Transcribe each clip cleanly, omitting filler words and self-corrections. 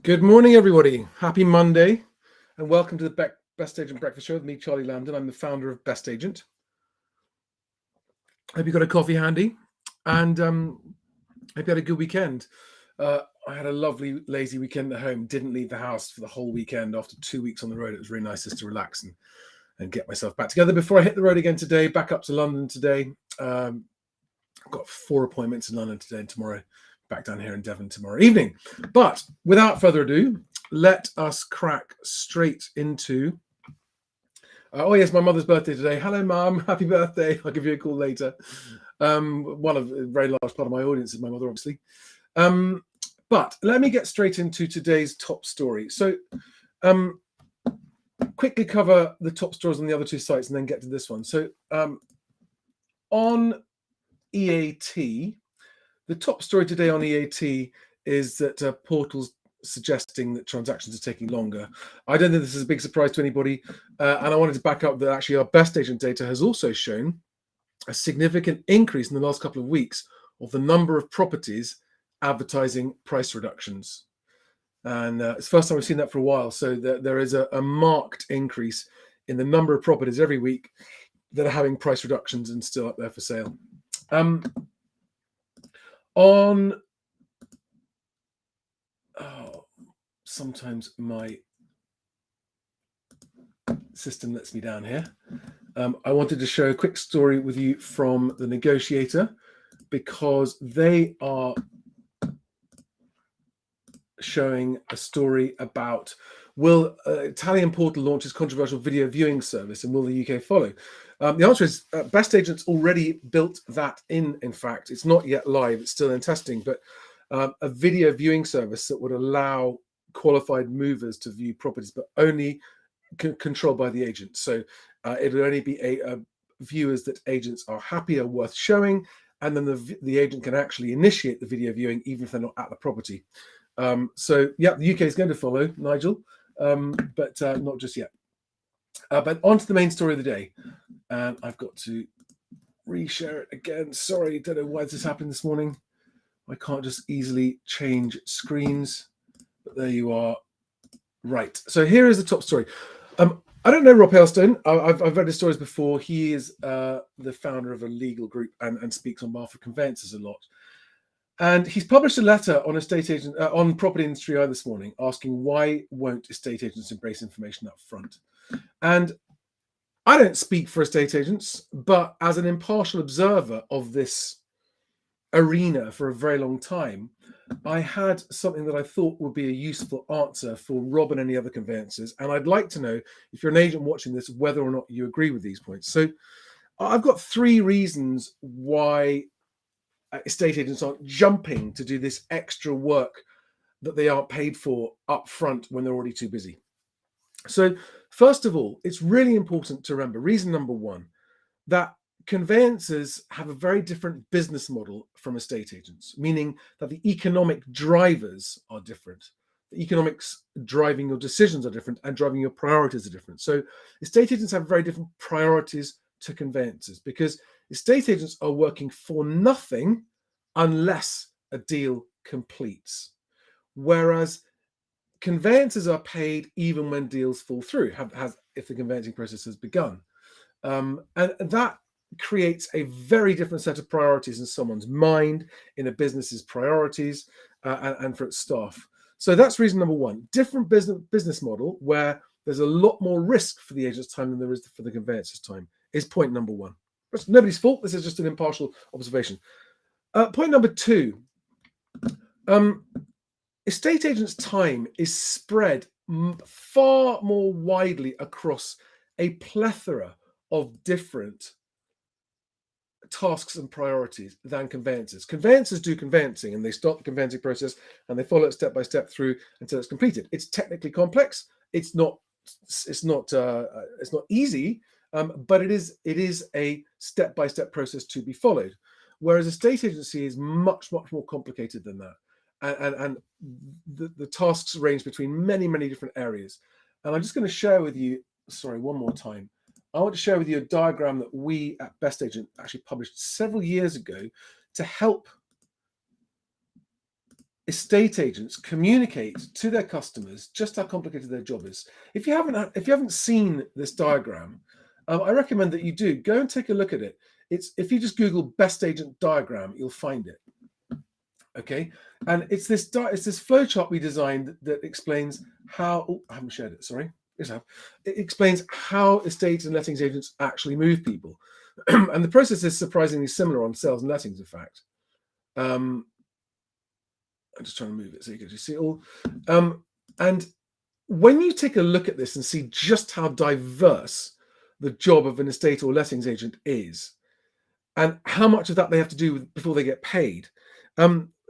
Good morning, everybody. Happy Monday, and welcome to the Best Agent Breakfast Show with me, Charlie Lamdin. I'm the founder of Best Agent. Hope you got a coffee handy, and hope you had a good weekend. I had a lovely, lazy weekend at home. Didn't leave the house for the whole weekend. After 2 weeks on the road, it was really nice just to relax and get myself back together before I hit the road again today. Back up to London today. I've got 4 appointments in London today and tomorrow. Back down here in Devon tomorrow evening. But without further ado, let us crack straight into... oh yes, my mother's birthday today. Hello, Mum. Happy birthday. I'll give you a call later. One of a very large part of my audience is my mother, obviously. But let me get straight into today's top story. So quickly cover the top stories on the other two sites and then get to this one. So on EAT, the top story today on EAT is that portals suggesting that transactions are taking longer. I don't think this is a big surprise to anybody, and I wanted to back up that actually our best agent data has also shown a significant increase in the last couple of weeks of the number of properties advertising price reductions. And it's the first time we've seen that for a while. So there is a marked increase in the number of properties every week that are having price reductions and still up there for sale. Sometimes my system lets me down here. I wanted to share a quick story with you from The Negotiator because they are showing a story about will Italian portal launches controversial video viewing service and will the UK follow? The answer is Best Agent's already built that in fact. It's not yet live, it's still in testing, but a video viewing service that would allow qualified movers to view properties, but only controlled by the agent. So it would only be a viewers that agents are happy are worth showing, and then the agent can actually initiate the video viewing even if they're not at the property. So yeah, the UK is going to follow, Nigel, but not just yet. But on to the main story of the day. And I've got to reshare it again. Sorry, don't know why this happened this morning. I can't just easily change screens, but there you are. Right, so here is the top story. I don't know Rob Hailstone. I've read his stories before. He is the founder of a legal group and speaks on behalf of conveyancers a lot. And he's published a letter on on Property Industry Eye this morning, asking why won't estate agents embrace information up front. And I don't speak for estate agents, but as an impartial observer of this arena for a very long time, I had something that I thought would be a useful answer for Rob and any other conveyancers. And I'd like to know, if you're an agent watching this, whether or not you agree with these points. So I've got 3 reasons why estate agents aren't jumping to do this extra work that they aren't paid for up front when they're already too busy. So first of all, it's really important to remember, reason number 1, that conveyancers have a very different business model from estate agents, meaning that the economic drivers are different. The economics driving your decisions are different and driving your priorities are different. So estate agents have very different priorities to conveyancers because estate agents are working for nothing unless a deal completes. Whereas conveyancers are paid even when deals fall through, if the conveyancing process has begun. And that creates a very different set of priorities in someone's mind, in a business's priorities, and for its staff. So that's reason number 1. Different business model where there's a lot more risk for the agent's time than there is for the conveyancer's time is point number 1. It's nobody's fault. This is just an impartial observation. Point number 2. Estate agents' time is spread far more widely across a plethora of different tasks and priorities than conveyancers. Conveyancers do conveyancing and they start the conveyancing process and they follow it step by step through until it's completed. It's technically complex. It's not easy, but it is a step by step process to be followed. Whereas a estate agency is much more complicated than that, and the tasks range between many different areas. And I'm just going to share with you. Sorry, one more time. I want to share with you a diagram that we at Best Agent actually published several years ago to help estate agents communicate to their customers just how complicated their job is. If you haven't seen this diagram, I recommend that you do go and take a look at it. It's if you just Google best agent diagram, you'll find it. Okay, and it's this flowchart we designed that explains how. Oh, I haven't shared it. Sorry. Yes, I have. It explains how estate and lettings agents actually move people, and the process is surprisingly similar on sales and lettings. In fact, I'm just trying to move it so you can see it all. And when you take a look at this and see just how diverse the job of an estate or lettings agent is, and how much of that they have to do before they get paid,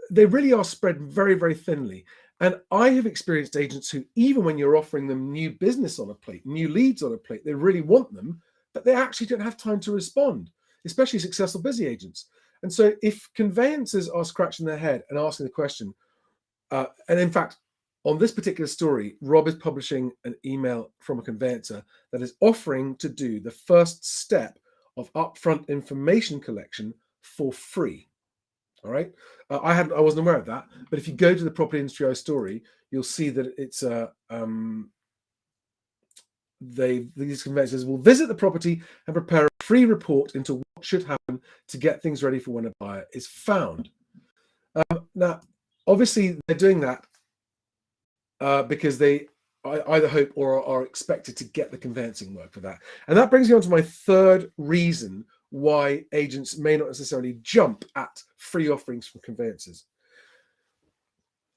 they really are spread very, very thinly. And I have experienced agents who, even when you're offering them new business on a plate, new leads on a plate, they really want them, but they actually don't have time to respond, especially successful busy agents. And so if conveyancers are scratching their head and asking the question, and in fact, on this particular story, Rob is publishing an email from a conveyancer that is offering to do the first step of upfront information collection for free. All right. I wasn't aware of that, but if you go to the Property Industry story, you'll see that it's these conveyancers will visit the property and prepare a free report into what should happen to get things ready for when a buyer is found. Now, obviously, they're doing that because they either hope or are expected to get the conveyancing work for that. And that brings me on to my third reason why agents may not necessarily jump at free offerings from conveyancers.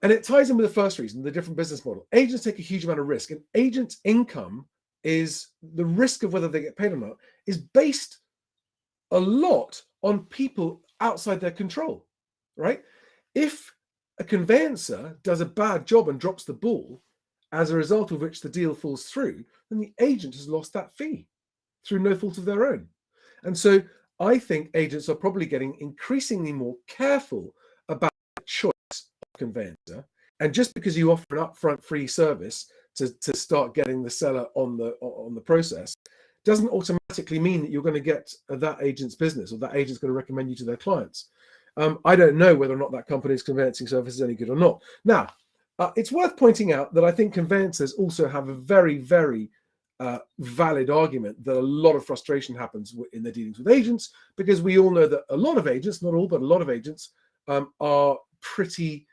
And it ties in with the first reason, the different business model. Agents take a huge amount of risk, and agents' income is the risk of whether they get paid or not is based a lot on people outside their control, right? If a conveyancer does a bad job and drops the ball, as a result of which the deal falls through, then the agent has lost that fee through no fault of their own. And so I think agents are probably getting increasingly more careful about the choice of conveyancer. And just because you offer an upfront free service to start getting the seller on the process doesn't automatically mean that you're going to get that agent's business or that agent's going to recommend you to their clients. I don't know whether or not that company's conveyancing service is any good or not. Now, it's worth pointing out that I think conveyancers also have a very, very valid argument that a lot of frustration happens in their dealings with agents, because we all know that a lot of agents, not all, but a lot of agents are pretty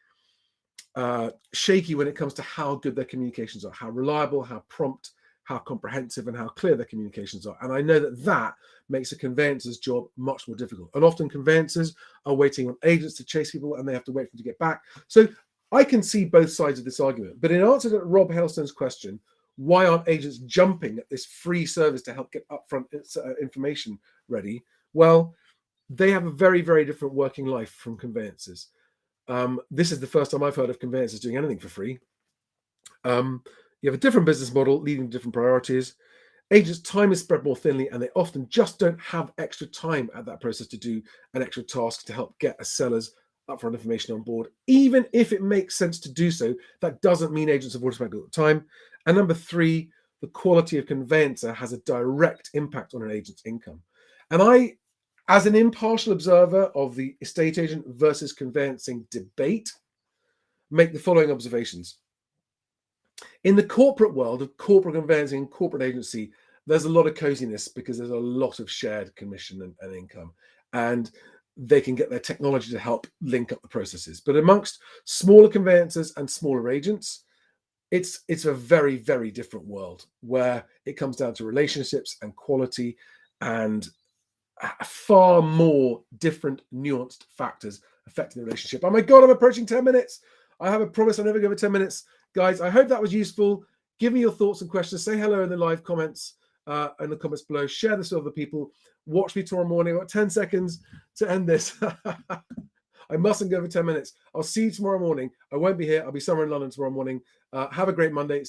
shaky when it comes to how good their communications are, how reliable, how prompt, how comprehensive, and how clear their communications are. And I know that that makes a conveyancer's job much more difficult. And often conveyancers are waiting on agents to chase people, and they have to wait for them to get back. So I can see both sides of this argument. But in answer to Rob Hailstone's question, why aren't agents jumping at this free service to help get upfront information ready? Well, they have a very, very different working life from conveyancers. This is the first time I've heard of conveyancers doing anything for free. You have a different business model leading to different priorities. Agents' time is spread more thinly, and they often just don't have extra time at that process to do an extra task to help get a seller's upfront information on board. Even if it makes sense to do so, that doesn't mean agents have automatically got time. And number three, the quality of conveyancer has a direct impact on an agent's income. And I, as an impartial observer of the estate agent versus conveyancing debate, make the following observations. In the corporate world of corporate conveyancing and corporate agency, there's a lot of coziness because there's a lot of shared commission and income, and they can get their technology to help link up the processes. But amongst smaller conveyancers and smaller agents, it's a very, very different world where it comes down to relationships and quality and far more different nuanced factors affecting the relationship. Oh my God, I'm approaching 10 minutes. I have a promise I'll never go over 10 minutes. Guys, I hope that was useful. Give me your thoughts and questions. Say hello in the live comments, in the comments below. Share this with other people. Watch me tomorrow morning. I've got 10 seconds to end this. I mustn't go over 10 minutes. I'll see you tomorrow morning. I won't be here. I'll be somewhere in London tomorrow morning. Have a great Monday.